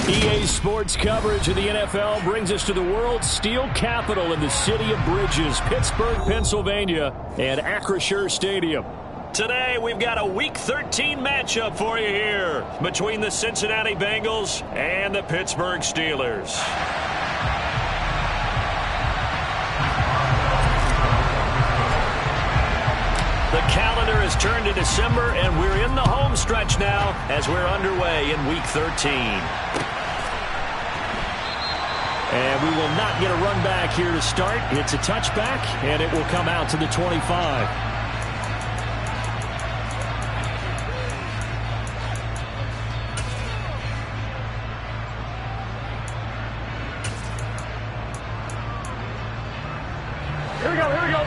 EA Sports coverage of the NFL brings us to the world's steel capital in the city of Bridges, Pittsburgh, Pennsylvania, and Acrisure Stadium. Today, we've got a Week 13 matchup for you here between the Cincinnati Bengals and the Pittsburgh Steelers. The calendar has turned to December, and we're in the home stretch now as we're underway in Week 13. And we will not get a run back here to start. It's a touchback, and it will come out to the 25. Here we go.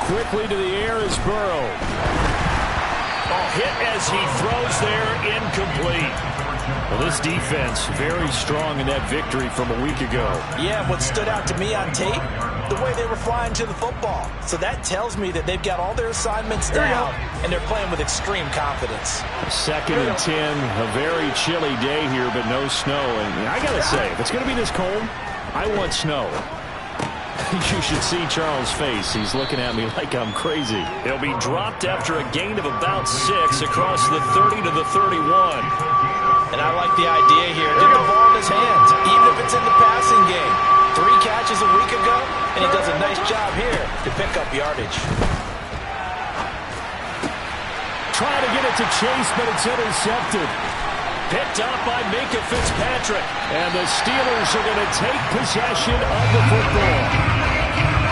Quickly to the air is Burrow. Hit as he throws there, incomplete. Well, this defense very strong in that victory from a week ago. Yeah, what stood out to me on tape, the way they were flying to the football. So that tells me that they've got all their assignments down, and they're playing with extreme confidence. 2nd and 10, a very chilly day here, but no snow. And I got to say, if it's going to be this cold, I want snow. You should see Charles' face. He's looking at me like I'm crazy. He'll be dropped after a gain of about 6 across the 30 to the 31. And I like the idea here. Get the ball in his hands, even if it's in the passing game. 3 catches a week ago, and he does a nice job here to pick up yardage. Trying to get it to Chase, but it's intercepted. Picked up by Minka Fitzpatrick. And the Steelers are going to take possession of the football.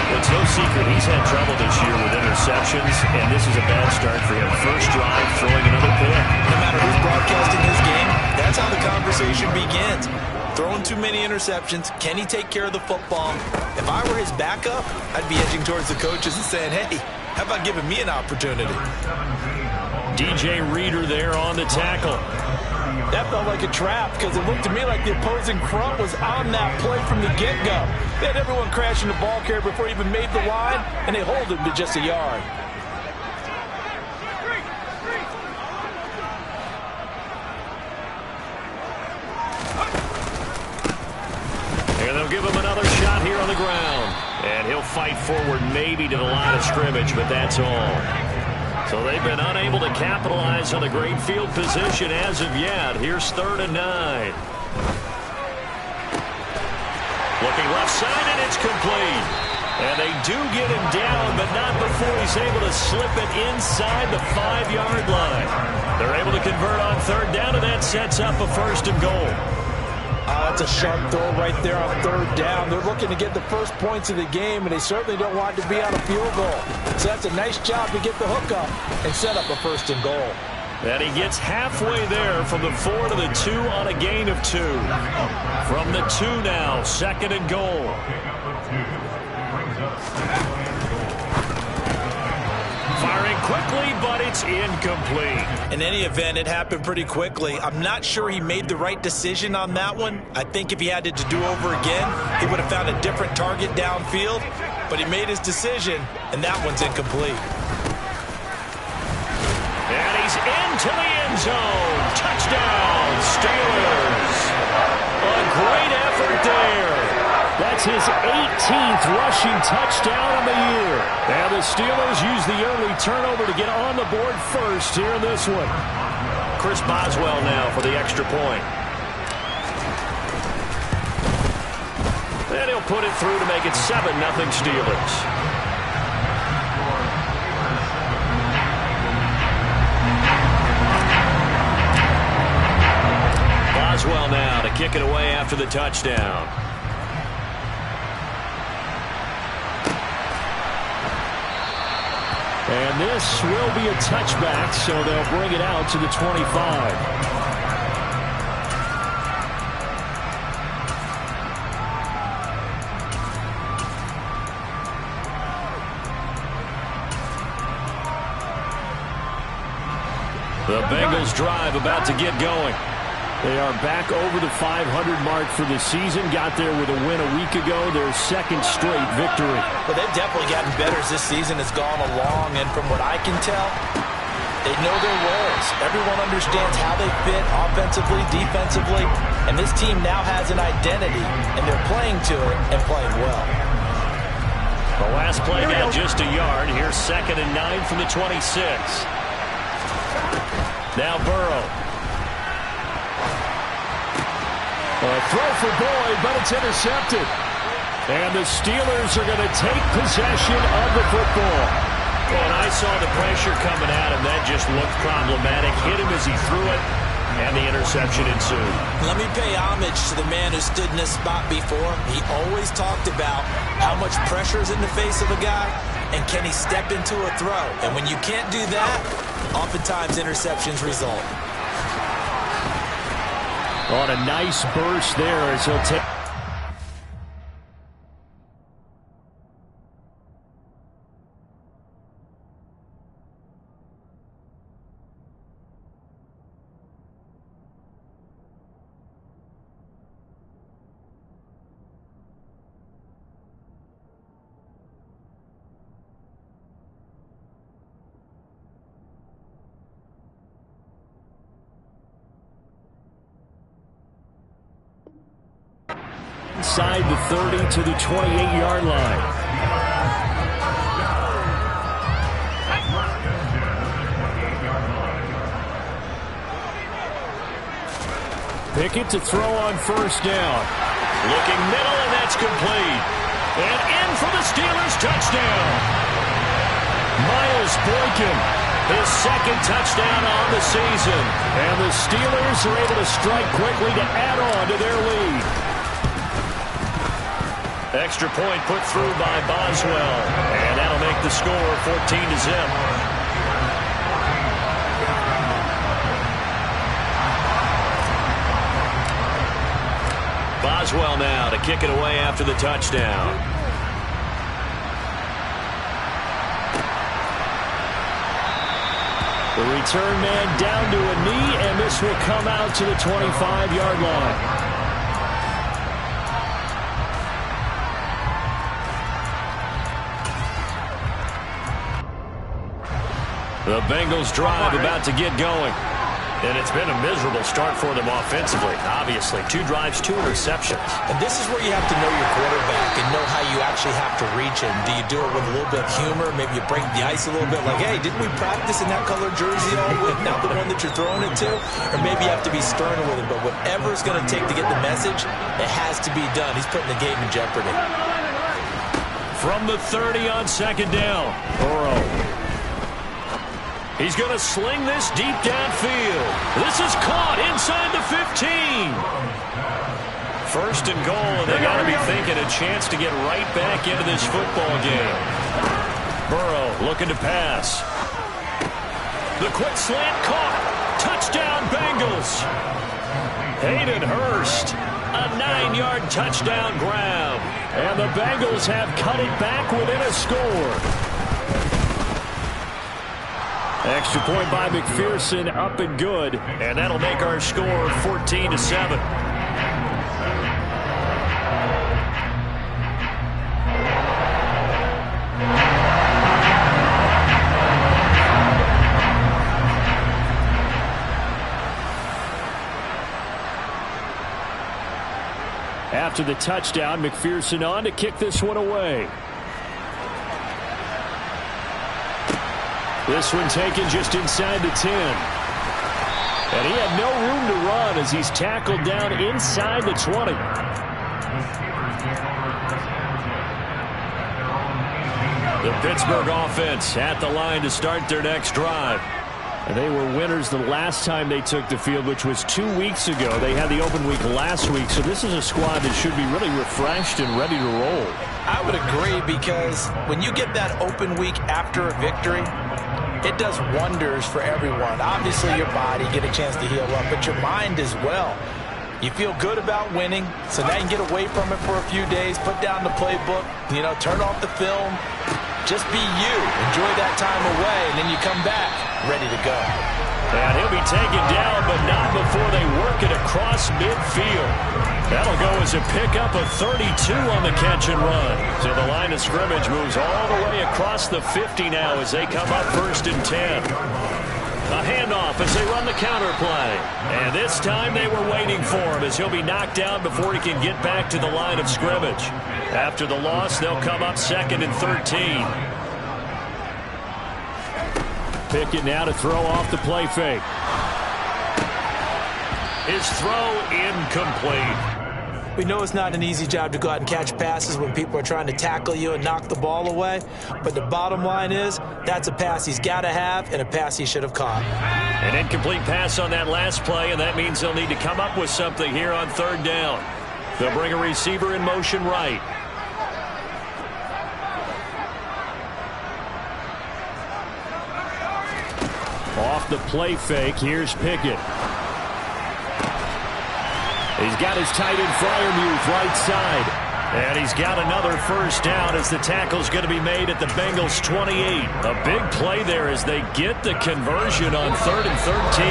It's no secret he's had trouble this year with interceptions, and this is a bad start for him. First drive, throwing another pick. No matter who's broadcasting his game, that's how the conversation begins. Throwing too many interceptions. Can he take care of the football? If I were his backup, I'd be edging towards the coaches and saying, hey, how about giving me an opportunity? DJ Reader there on the tackle. That felt like a trap because it looked to me like the opposing front was on that play from the get-go. They had everyone crashing the ball carrier before he even made the line, and they hold him to just a yard. And they'll give him another shot here on the ground. And he'll fight forward maybe to the line of scrimmage, but that's all. So they've been unable to capitalize on a great field position as of yet. Here's 3rd and 9. Looking left side, and it's complete. And they do get him down, but not before he's able to slip it inside the 5-yard line. They're able to convert on 3rd down, and that sets up a 1st and goal. That's a sharp throw right there on 3rd down. They're looking to get the first points of the game, and they certainly don't want to be on a field goal. So that's a nice job to get the hook up and set up a 1st and goal. And he gets halfway there from the 4 to the 2 on a gain of 2. From the 2 now, 2nd and goal. Firing quickly, but it's incomplete. In any event, it happened pretty quickly. I'm not sure he made the right decision on that one. I think if he had it to do over again, he would have found a different target downfield. But he made his decision, and that one's incomplete. And he's into the end zone. Touchdown, Steelers. A great effort there. That's his 18th rushing touchdown of the year. And the Steelers use the early turnover to get on the board first here in this one. Chris Boswell now for the extra point. And he'll put it through to make it 7-0 Steelers. Boswell now to kick it away after the touchdown. And this will be a touchback, so they'll bring it out to the 25. The Bengals drive about to get going. They are back over the 500 mark for the season. Got there with a win a week ago, their 2nd straight victory. Well, they've definitely gotten better as this season has gone along, and from what I can tell, They know their roles. Everyone understands how they fit offensively, defensively, and this team now has an identity, and they're playing to it and playing well. The last play got just a yard. Here's 2nd and 9 from the 26. Now Burrow. A throw for Boyd, but it's intercepted. And the Steelers are going to take possession of the football. Well, and I saw the pressure coming at him. That just looked problematic. Hit him as he threw it, and the interception ensued. Let me pay homage to the man who stood in this spot before. He always talked about how much pressure is in the face of a guy, and can he step into a throw. And when you can't do that, oftentimes interceptions result. On a nice burst there as he'll take. Inside the 30 to the 28-yard line. Pickett to throw on 1st down. Looking middle, and that's complete. And in for the Steelers, touchdown. Miles Boykin, his 2nd touchdown on the season. And the Steelers are able to strike quickly to add on to their lead. Extra point put through by Boswell. And that'll make the score 14-0. Boswell now to kick it away after the touchdown. The return man down to a knee, and this will come out to the 25-yard line. The Bengals drive about to get going. And it's been a miserable start for them offensively. Obviously, 2 drives, 2 interceptions. And this is where you have to know your quarterback and know how you actually have to reach him. Do you do it with a little bit of humor? Maybe you break the ice a little bit like, hey, didn't we practice in that color jersey all week? Not the one that you're throwing it to? Or maybe you have to be stern with him. But whatever it's going to take to get the message, it has to be done. He's putting the game in jeopardy. From the 30 on 2nd down. Burrow. He's going to sling this deep downfield. This is caught inside the 15. 1st and goal, and they got to be thinking a chance to get right back into this football game. Burrow looking to pass. The quick slant caught. Touchdown, Bengals. Hayden Hurst, a 9-yard touchdown grab. And the Bengals have cut it back within a score. Extra point by McPherson, up and good, and that'll make our score 14-7. After the touchdown, McPherson on to kick this one away. This one taken just inside the 10. And he had no room to run as he's tackled down inside the 20. The Pittsburgh offense at the line to start their next drive. And they were winners the last time they took the field, which was 2 weeks ago. They had the open week last week, so this is a squad that should be really refreshed and ready to roll. I would agree, because when you get that open week after a victory, it does wonders for everyone. Obviously, your body, get a chance to heal up, but your mind as well. You feel good about winning, so now you can get away from it for a few days, put down the playbook, turn off the film. Just be you. Enjoy that time away, and then you come back ready to go. And he'll be taken down, but not before they work it across midfield. That'll go as a pickup of 32 on the catch and run. So the line of scrimmage moves all the way across the 50 now as they come up 1st and 10. A handoff as they run the counter play. And this time they were waiting for him as he'll be knocked down before he can get back to the line of scrimmage. After the loss, they'll come up 2nd and 13. Pickett now to throw off the play fake. His throw incomplete. We know it's not an easy job to go out and catch passes when people are trying to tackle you and knock the ball away. But the bottom line is, that's a pass he's got to have and a pass he should have caught. An incomplete pass on that last play, and that means they'll need to come up with something here on 3rd down. They'll bring a receiver in motion right. Off the play fake, here's Pickett. He's got his tight end Freiermuth right side. And he's got another first down as the tackle's going to be made at the Bengals 28. A big play there as they get the conversion on 3rd and 13.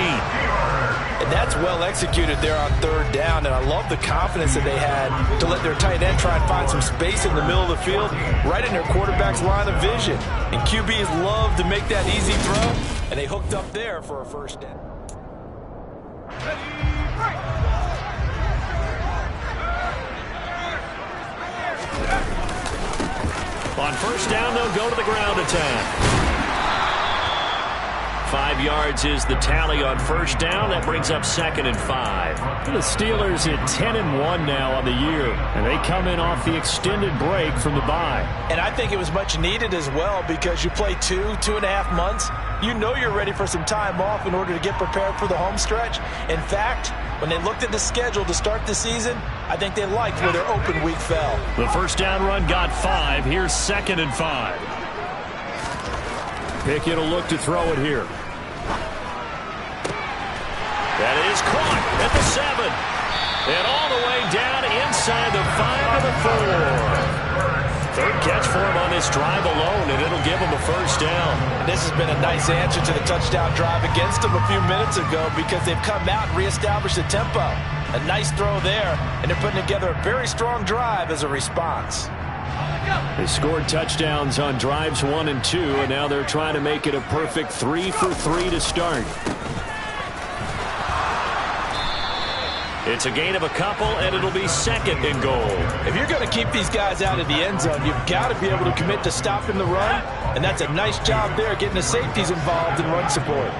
And that's well executed there on 3rd down. And I love the confidence that they had to let their tight end try and find some space in the middle of the field, right in their quarterback's line of vision. And QBs love to make that easy throw, and they hooked up there for a first down. On first down, they'll go to the ground attack. 5 yards is the tally on first down. That brings up 2nd and 5. The Steelers at 10-1 now on the year, and they come in off the extended break from the bye. And I think it was much needed as well because you play 2.5 months. You know you're ready for some time off in order to get prepared for the home stretch. In fact, when they looked at the schedule to start the season, I think they liked where their open week fell. The first down run got 5. Here's 2nd and 5. Pickett will look to throw it here. That is caught at the 7. And all the way down inside the 5 to the 4. 3rd catch for him on this drive alone, and it'll give him a first down. This has been a nice answer to the touchdown drive against them a few minutes ago because they've come out and reestablished the tempo. A nice throw there, and they're putting together a very strong drive as a response. They scored touchdowns on drives 1 and 2, and now they're trying to make it a perfect 3 for 3 to start. It's a gain of a couple, and it'll be 2nd and goal. If you're going to keep these guys out of the end zone, you've got to be able to commit to stopping the run, and that's a nice job there getting the safeties involved in run support.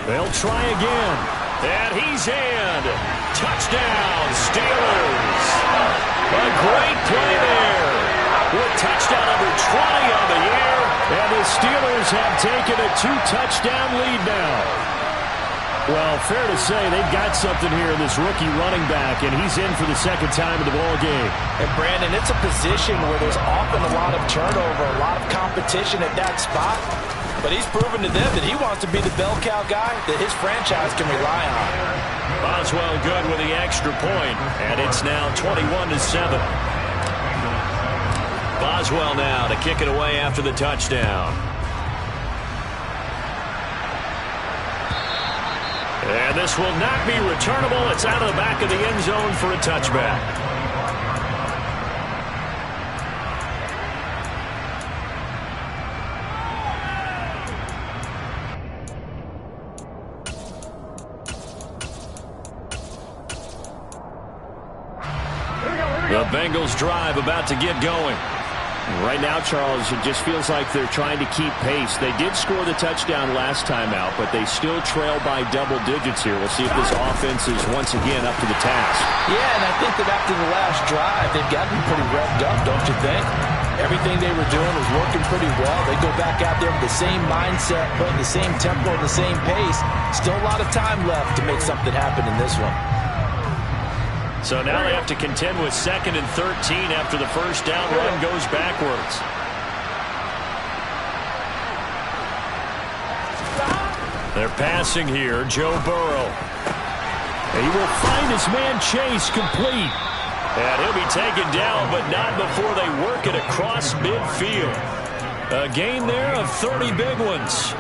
They'll try again, and he's in. Touchdown, Steelers. A great play there. With touchdown number 20 on the year, and the Steelers have taken a 2-touchdown lead now. Well, fair to say they've got something here in this rookie running back, and he's in for the 2nd time in the ball game. And, Brandon, it's a position where there's often a lot of turnover, a lot of competition at that spot. But he's proven to them that he wants to be the bell cow guy that his franchise can rely on. Boswell good with the extra point, and it's now 21-7. Boswell now to kick it away after the touchdown. And this will not be returnable. It's out of the back of the end zone for a touchback. The Bengals drive about to get going. Right now, Charles, it just feels like they're trying to keep pace. They did score the touchdown last time out, but they still trail by double digits here. We'll see if this offense is once again up to the task. Yeah, and I think that after the last drive, they've got to be pretty revved up, don't you think? Everything they were doing was working pretty well. They go back out there with the same mindset, putting the same tempo, the same pace. Still a lot of time left to make something happen in this one. So now they have to contend with 2nd and 13 after the first down run goes backwards. They're passing here, Joe Burrow. He will find his man Chase complete. And he'll be taken down, but not before they work it across midfield. A gain there of 30 big ones.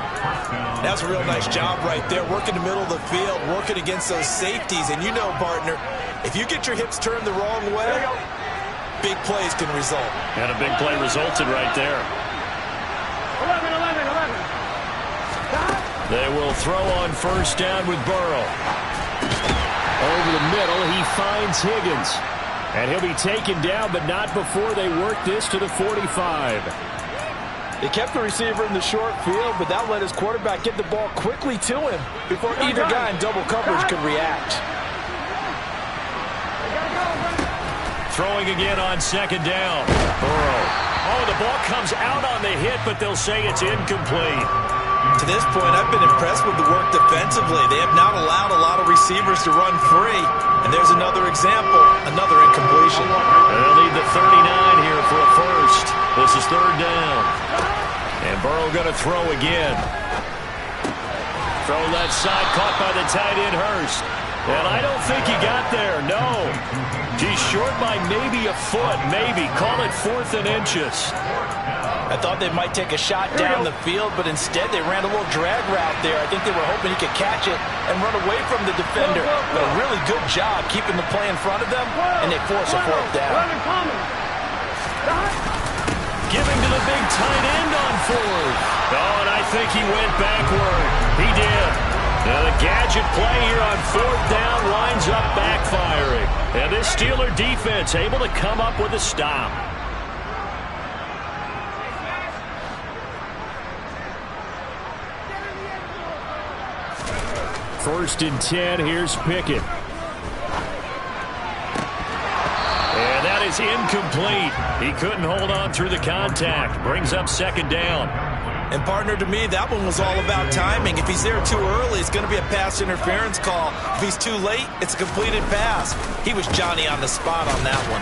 That's a real nice job right there, working the middle of the field, working against those safeties. And you know, partner, if you get your hips turned the wrong way, big plays can result. And a big play resulted right there. 11. They will throw on first down with Burrow. Over the middle, he finds Higgins. And he'll be taken down, but not before they work this to the 45. They kept the receiver in the short field, but that let his quarterback get the ball quickly to him before either guy in double coverage could react. Throwing again on second down. Burrow. Oh, the ball comes out on the hit, but they'll say it's incomplete. To this point, I've been impressed with the work defensively. They have not allowed a lot of receivers to run free. And there's another example, another incompletion. They'll need the 39 here for a first. This is third down. And Burrow going to throw again. Throw left side, caught by the tight end Hurst. And I don't think he got there, no. He's short by maybe a foot, maybe. Call it 4th and inches. I thought they might take a shot down the field, but instead they ran a little drag route there. I think they were hoping he could catch it and run away from the defender. But a really good job keeping the play in front of them, and they force a 4th down. Giving to the big tight end on 4th. Oh, and I think he went backward. He did. Now the gadget play here on 4th down winds up backfiring. And this Steeler defense able to come up with a stop. First and 10, here's Pickett. And that is incomplete. He couldn't hold on through the contact. Brings up second down. And partner, to me, that one was all about timing. If he's there too early, it's going to be a pass interference call. If he's too late, it's a completed pass. He was Johnny on the spot on that one.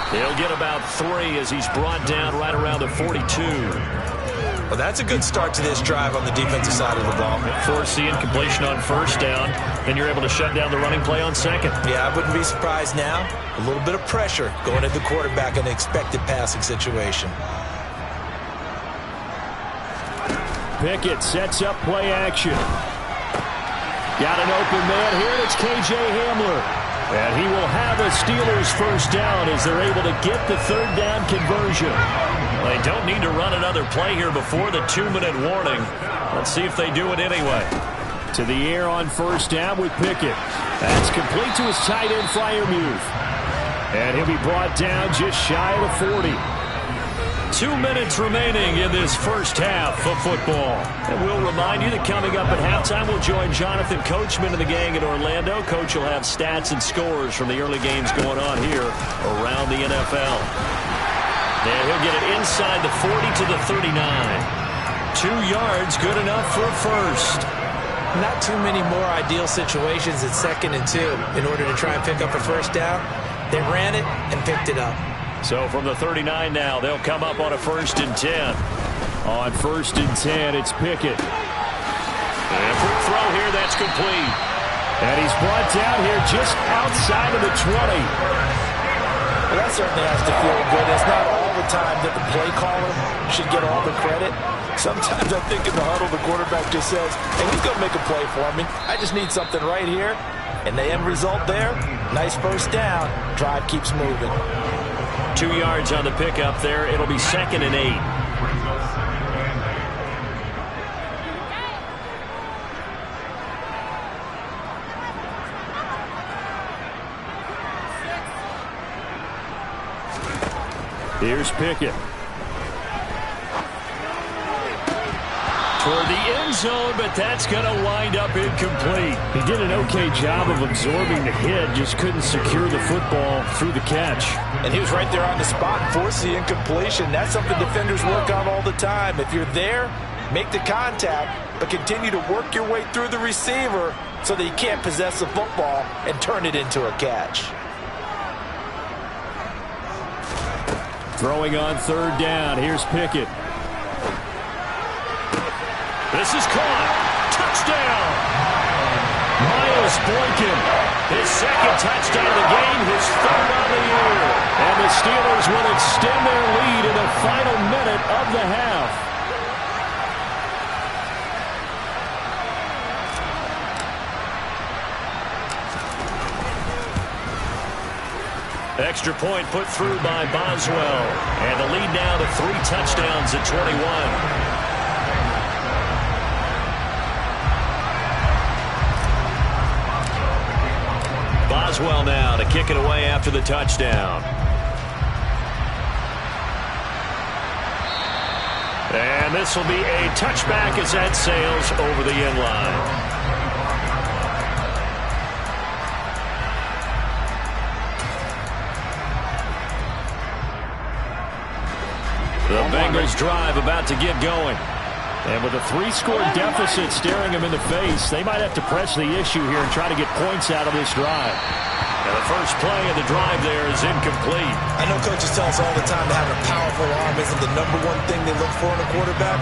He'll get about 3 as he's brought down right around the 42. Well, that's a good start to this drive on the defensive side of the ball. Force the incompletion on first down, then you're able to shut down the running play on second. Yeah, I wouldn't be surprised now. A little bit of pressure going at the quarterback in an expected passing situation. Pickett sets up play action. Got an open man here, and it's K.J. Hamler. And he will have a Steelers first down as they're able to get the third down conversion. They don't need to run another play here before the 2-minute warning. Let's see if they do it anyway. To the air on first down with Pickett. That's complete to his tight end Freiermuth. And he'll be brought down just shy of the 40. 2 minutes remaining in this first half of football. And we'll remind you that coming up at halftime, we'll join Jonathan Coachman and the gang in Orlando. Coach will have stats and scores from the early games going on here around the NFL. And he'll get it inside the 40 to the 39. 2 yards, good enough for a first. Not too many more ideal situations at 2nd and 2 in order to try and pick up a first down. They ran it and picked it up. So from the 39 now, they'll come up on a 1st and 10. On 1st and 10, it's Pickett. And quick throw here, that's complete. And he's brought down here just outside of the 20. Well, that certainly has to feel good. It's not all the time that the play caller should get all the credit. Sometimes I think in the huddle, the quarterback just says, hey, he's going to make a play for me. I just need something right here. And the end result there, nice first down. Drive keeps moving. 2 yards on the pickup there. It'll be 2nd and 8. Here's Pickett. Toward the end zone, but that's going to wind up incomplete. He did an okay job of absorbing the hit, just couldn't secure the football through the catch. And he was right there on the spot and forced the incompletion. That's something defenders work on all the time. If you're there, make the contact, but continue to work your way through the receiver so that he can't possess the football and turn it into a catch. Throwing on 3rd down. Here's Pickett. This is caught. Touchdown. Miles Boykin. His 2nd touchdown of the game. His 3rd on the year. And the Steelers will extend their lead in the final minute of the half. Extra point put through by Boswell. And the lead now to 3 touchdowns at 21. Boswell now to kick it away after the touchdown. And this will be a touchback as that sails over the end line. The Bengals drive about to get going. And with a 3-score deficit staring them in the face, they might have to press the issue here and try to get points out of this drive. And the first play of the drive there is incomplete. I know coaches tell us all the time that having a powerful arm isn't the #1 thing they look for in a quarterback.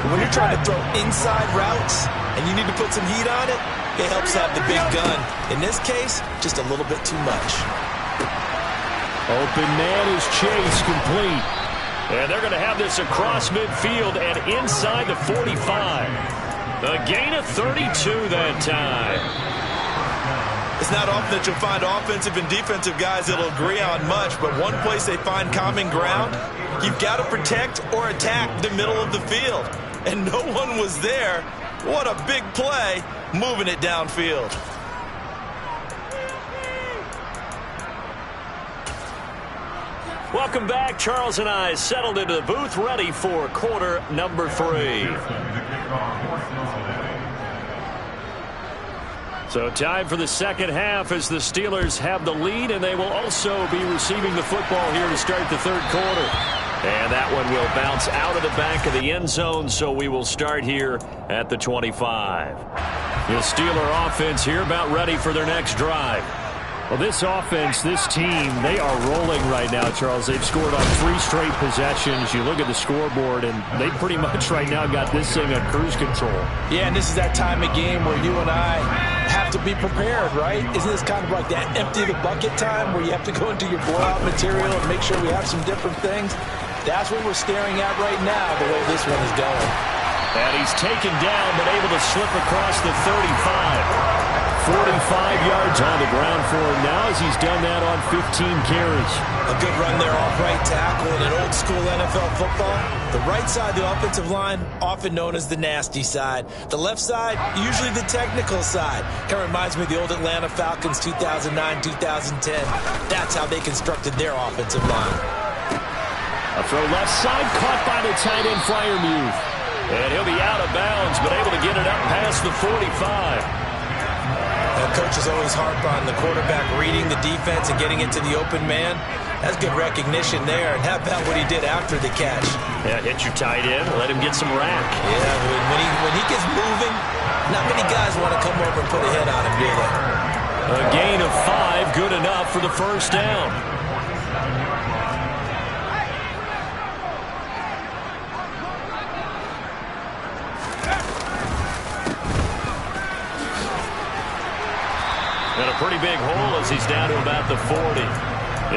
But when you're trying to throw inside routes and you need to put some heat on it, it helps have the big gun. In this case, just a little bit too much. Open man is Chase, complete. And they're going to have this across midfield and inside the 45. A gain of 32 that time. It's not often that you'll find offensive and defensive guys that'll agree on much, but one place they find common ground, you've got to protect or attack the middle of the field. And no one was there. What a big play, moving it downfield. Welcome back. Charles and I settled into the booth, ready for quarter number 3. So time for the second half as the Steelers have the lead, and they will also be receiving the football here to start the third quarter. And that one will bounce out of the back of the end zone, so we will start here at the 25. The Steeler offense here about ready for their next drive. Well, this offense, this team, they are rolling right now, Charles. They've scored on 3 straight possessions. You look at the scoreboard, and they pretty much right now got this thing on cruise control. Yeah, and this is that time of game where you and I have to be prepared, right? Isn't this kind of like that empty the bucket time where you have to go into your blowout material and make sure we have some different things? That's what we're staring at right now, the way this one is going. And he's taken down, but able to slip across the 35. 45 yards on the ground for him now as he's done that on 15 carries. A good run there off right tackle in an old school NFL football. The right side of the offensive line, often known as the nasty side. The left side, usually the technical side. Kind of reminds me of the old Atlanta Falcons 2009-2010. That's how they constructed their offensive line. A throw left side, caught by the tight end Freiermuth. And he'll be out of bounds, but able to get it up past the 45. Coaches always harp on the quarterback reading the defense and getting into the open man. That's good recognition there. And how about what he did after the catch? Yeah, hit your tight end, let him get some rack. Yeah, when he gets moving, not many guys want to come over and put a hit on him, do they? A gain of 5, good enough for the first down. And a pretty big hole as he's down to about the 40.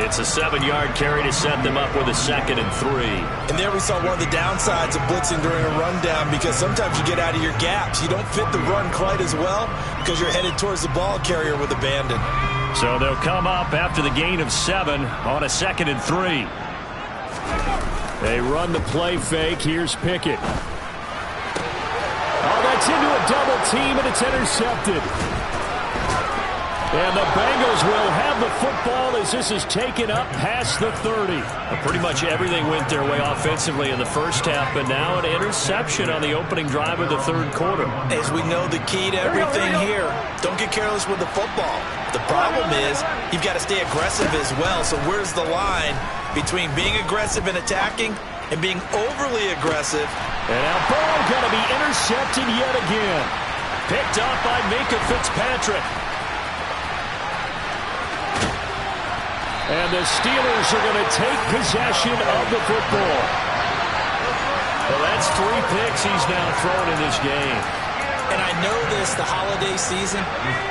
It's a 7-yard carry to set them up with a 2nd and 3. And there we saw one of the downsides of blitzing during a rundown, because sometimes you get out of your gaps. You don't fit the run quite as well because you're headed towards the ball carrier with abandon. So they'll come up after the gain of 7 on a 2nd and 3. They run the play fake. Here's Pickett. Oh, that's into a double team, and it's intercepted. And the Bengals will have the football as this is taken up past the 30. Pretty much everything went their way offensively in the first half, but now an interception on the opening drive of the third quarter. As we know, the key to everything here, don't get careless with the football. The problem is you've got to stay aggressive as well. So where's the line between being aggressive and attacking and being overly aggressive? And now Burrow going to be intercepted yet again. Picked up by Minkah Fitzpatrick. And the Steelers are going to take possession of the football. Well, that's 3 picks he's now thrown in this game. And I know this, the holiday season,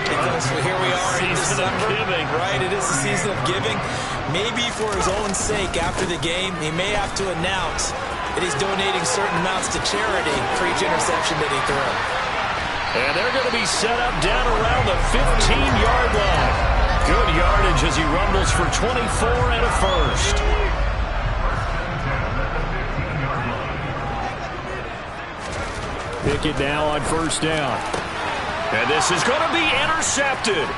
because here we are in December, right? It is the season of giving. Maybe for his own sake, after the game, he may have to announce that he's donating certain amounts to charity for each interception that he throws. And they're going to be set up down around the 15-yard line. Good yardage as he rumbles for 24 and a first. Pickett now on first down. And this is going to be intercepted.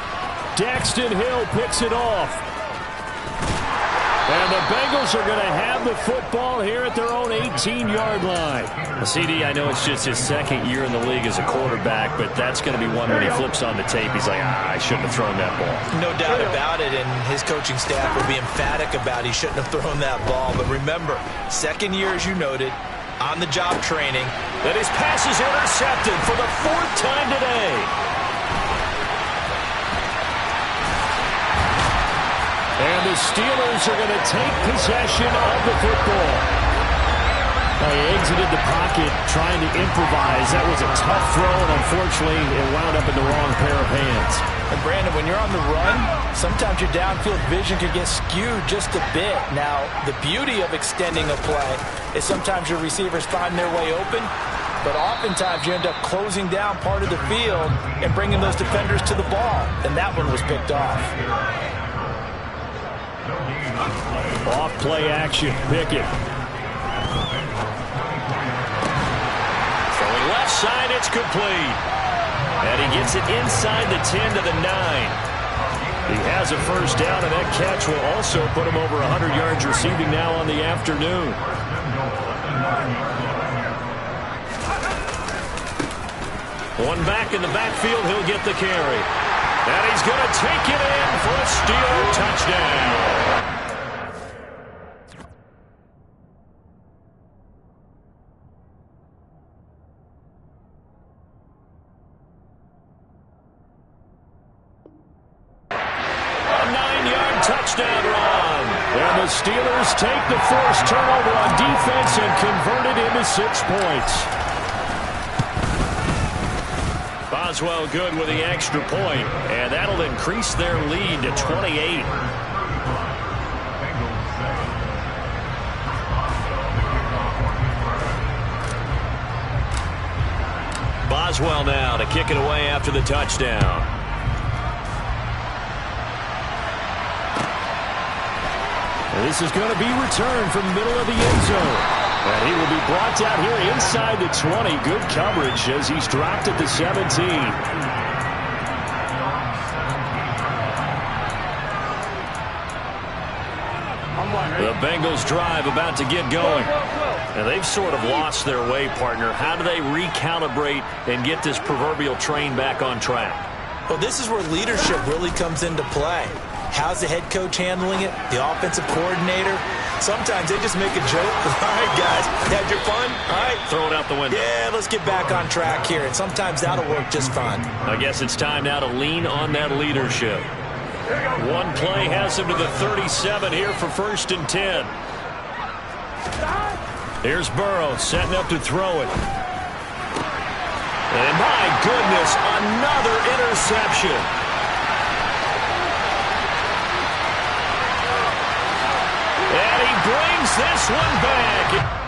Daxton Hill picks it off. And the Bengals are going to have the football here at their own 18-yard line. Well, CD, I know it's just his second year in the league as a quarterback, but that's going to be one when he flips on the tape. He's like, I shouldn't have thrown that ball. No doubt about it, and his coaching staff will be emphatic about he shouldn't have thrown that ball. But remember, second year, as you noted, on-the-job training. That his pass is intercepted for the 4th time today. And the Steelers are going to take possession of the football. He exited the pocket trying to improvise. That was a tough throw, and unfortunately, it wound up in the wrong pair of hands. And Brandon, when you're on the run, sometimes your downfield vision can get skewed just a bit. Now, the beauty of extending a play is sometimes your receivers find their way open, but oftentimes you end up closing down part of the field and bringing those defenders to the ball, and that one was picked off. Off play action, Pickett. Throwing left side, it's complete. And he gets it inside the 10 to the 9. He has a first down, and that catch will also put him over 100 yards receiving now on the afternoon. One back in the backfield, he'll get the carry. And he's going to take it in for a Steeler touchdown. Touchdown run. And the Steelers take the forced turnover on defense and convert it into 6 points. Boswell good with the extra point, and that'll increase their lead to 28. Boswell now to kick it away after the touchdown. And this is going to be returned from the middle of the end zone. And he will be brought down here inside the 20. Good coverage as he's dropped at the 17. The Bengals drive about to get going. And they've sort of lost their way, partner. How do they recalibrate and get this proverbial train back on track? Well, this is where leadership really comes into play. How's the head coach handling it? The offensive coordinator? Sometimes they just make a joke. All right, guys, had your fun? All right. Throw it out the window. Yeah, let's get back on track here. And sometimes that'll work just fine. I guess it's time now to lean on that leadership. One play has him to the 37 here for 1st and 10. Here's Burrow setting up to throw it. And my goodness, another interception. And he brings this one back.